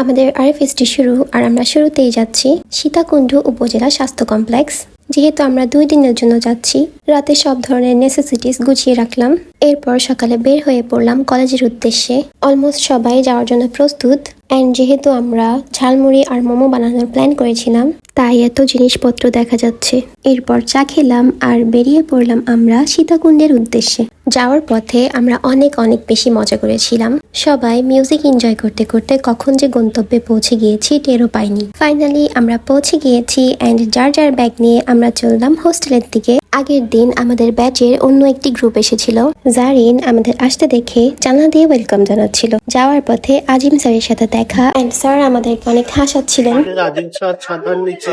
আমাদের আরএফএসটি শুরু আর আমরা শুরুতেই যাচ্ছি সীতাকুণ্ড উপজেলা স্বাস্থ্য কমপ্লেক্স। যেহেতু আমরা 2 দিনের জন্য যাচ্ছি, রাতে সব ধরনের নেসেসিটিস গুছিয়ে রাখলাম। এরপর সকালে বের হয়ে পড়লাম কলেজের উদ্দেশ্যে। অলমোস্ট সবাই যাওয়ার জন্য প্রস্তুত। অ্যান্ড যেহেতু আমরা ঝালমুড়ি আর মোমো বানানোর প্ল্যান করেছিলাম, তাই এত জিনিসপত্র দেখা যাচ্ছে। এরপর চা খেলাম আর বেরিয়ে পড়লাম আমরা সীতাকুণ্ডের উদ্দেশ্যে। যাওয়ার পথে আমরা অনেক বেশি মজা করেছিলাম। সবাই মিউজিক এনজয় করতে করতে কখন যে গন্তব্যে পৌঁছে গিয়েছি টেরও পাইনি। ফাইনালি আমরা পৌঁছে গিয়েছি অ্যান্ড যার ব্যাগ নিয়ে আমরা চললাম হোস্টেলের দিকে। আগের দিন আমাদের ব্যাচের অন্য একটি গ্রুপ এসেছিল। জারিন আমাদের আসতে দেখে জানলা দিয়ে ওয়েলকাম জানাচ্ছিল। যাওয়ার পথে আজিম স্যারের সাথে দেখা অ্যান্ড স্যার আমাদেরকে অনেক হাসাচ্ছিলেন। আজিম স্যার ছাতার নিচে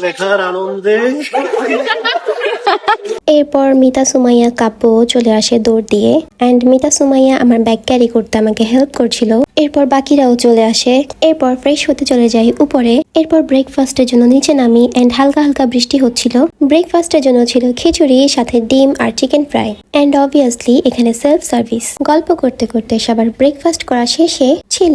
লেখার আনন্দে। এরপর মিতা সুমাইয়া কাব্য চলে আসে দৌড় দিয়ে অ্যান্ড মিতা সুমাইয়া আমার ব্যাগ ক্যারি করতে আমাকে হেল্প করছিল। এরপর বাকিরাও চলে আসে। এরপর ফ্রেশ হতে চলে যাই উপরে। এরপর ব্রেকফাস্টের জন্য নিচে নামি অ্যান্ড হালকা বৃষ্টি হচ্ছিল। ব্রেকফাস্টের জন্য ছিল খিচুড়ি, সাথে ডিম আর চিকেন ফ্রাই অ্যান্ড অবভিয়াসলি এখানে সেলফ সার্ভিস। গল্প করতে করতে সবার ব্রেকফাস্ট করা শেষে ছিল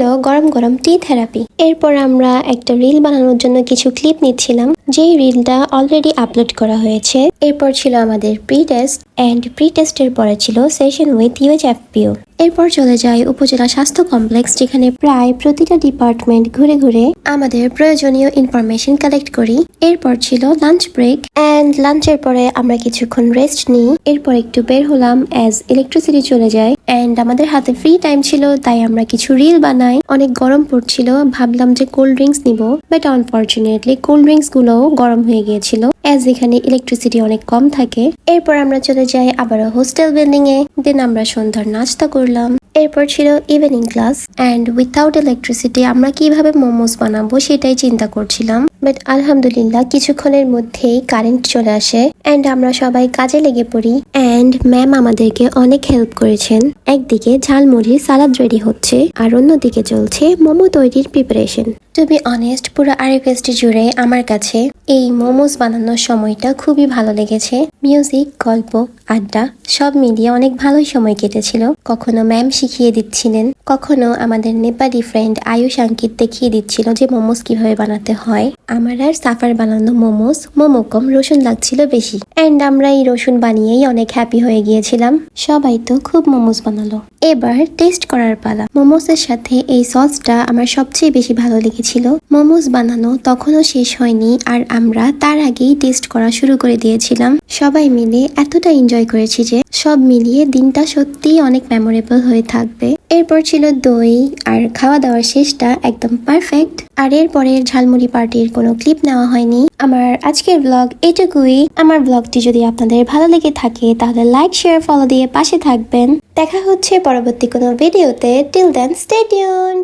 গরম টি থেরাপি। এরপর আমরা একটা রিল বানানোর জন্য কিছু ক্লিপ নিচ্ছিলাম, যেই রিলটা অলরেডি আপলোড করা হয়েছে। এরপর ছিল আমাদের প্রি টেস্ট অ্যান্ড প্রি টেস্টের পরে ছিল সেশন উইথ UHFPO। এরপর চলে যাই উপজেলা স্বাস্থ্য কমপ্লেক্স, যেখানে প্রায় প্রতিটা ডিপার্টমেন্ট ঘুরে আমাদের প্রয়োজনীয় ইনফরমেশন কালেক্ট করি। এরপর ছিল লাঞ্চ ব্রেক অ্যান্ড লাঞ্চের পরে আমরা কিছুক্ষণ রেস্ট নিই। এরপর একটু বের হলাম অ্যাজ ইলেকট্রিসিটি চলে যায় অ্যান্ড আমাদের হাতে ফ্রি টাইম ছিল, তাই আমরা কিছু রিল বানাই। অনেক গরম পড়ছিল, ভাবলাম যে কোল্ড ড্রিঙ্কস নিব, বাট আনফরচুনেটলি কোল্ড ড্রিঙ্কস গুলোও গরম হয়ে গিয়েছিল অ্যাজ এখানে ইলেকট্রিসিটি অনেক কম থাকে। এরপর আমরা চলে যাই আবারও হোস্টেল বিল্ডিং এ। দেন আমরা সন্ধ্যার নাস্তা করলাম। এরপর ছিল evening class and without electricity আমরা কিভাবে মোমোস বানাবো সেটাই চিন্তা করছিলাম। বাট আলহামদুলিল্লাহ কিছুক্ষণের মধ্যেই কারেন্ট চলে আসে অ্যান্ড আমরা সবাই কাজে লেগে পড়ি অ্যান্ড ম্যাম আমাদেরকে অনেক হেল্প করেছেন। একদিকে ঝালমুড়ির সালাদ রেডি হচ্ছে আর অন্যদিকে চলছে মোমো তৈরির প্রিপারেশন। টু বি অনেস্ট, পুরো আরএফএসটি জুড়ে আমার কাছে এই মোমোস বানানোর সময়টা খুবই ভালো লেগেছে। মিউজিক, গল্প, আড্ডা সব মিলিয়ে অনেক ভালোই সময় কেটেছিল। কখনো ম্যাম শিখিয়ে দিচ্ছিলেন, কখনো আমাদের নেপালি ফ্রেন্ড আয়ুষ আঙ্কিত দেখিয়ে দিচ্ছিল যে মোমোস কিভাবে বানাতে হয়। আমার আর সাফার বানানো মোমো কম, রসুন লাগছিল বেশি অ্যান্ড আমরা এই রসুন বানিয়েই অনেক হ্যাপি হয়ে গিয়েছিলাম। সবাই তো খুব মোমোস বানালো। এবার টেস্ট করার পালা। মোমোসের সাথে এই সসটা আমার সবচেয়ে বেশি ভালো লেগেছিল। মোমোস বানানো তখনও শেষ হয়নি আর আমরা তার আগেই টেস্ট করা শুরু করে দিয়েছিলাম। সবাই মিলে এতটা এনজয় করেছি যে সব মিলিয়ে দিনটা সত্যিই অনেক মেমোরেবল হয়ে থাকবে। এরপর ছিল দই আর খাওয়া দাওয়ার শেষটা একদম পারফেক্ট। আর এরপরের ঝালমুড়ি পার্টির কোনো ক্লিপ নেওয়া হয়নি। আমার আজকের ব্লগ এটুকুই। আমার ব্লগটি যদি আপনাদের ভালো লেগে থাকে তাহলে লাইক, শেয়ার, ফলো দিয়ে পাশে থাকবেন। দেখা হচ্ছে পরবর্তী কোনো ভিডিওতে। Till then stay tuned.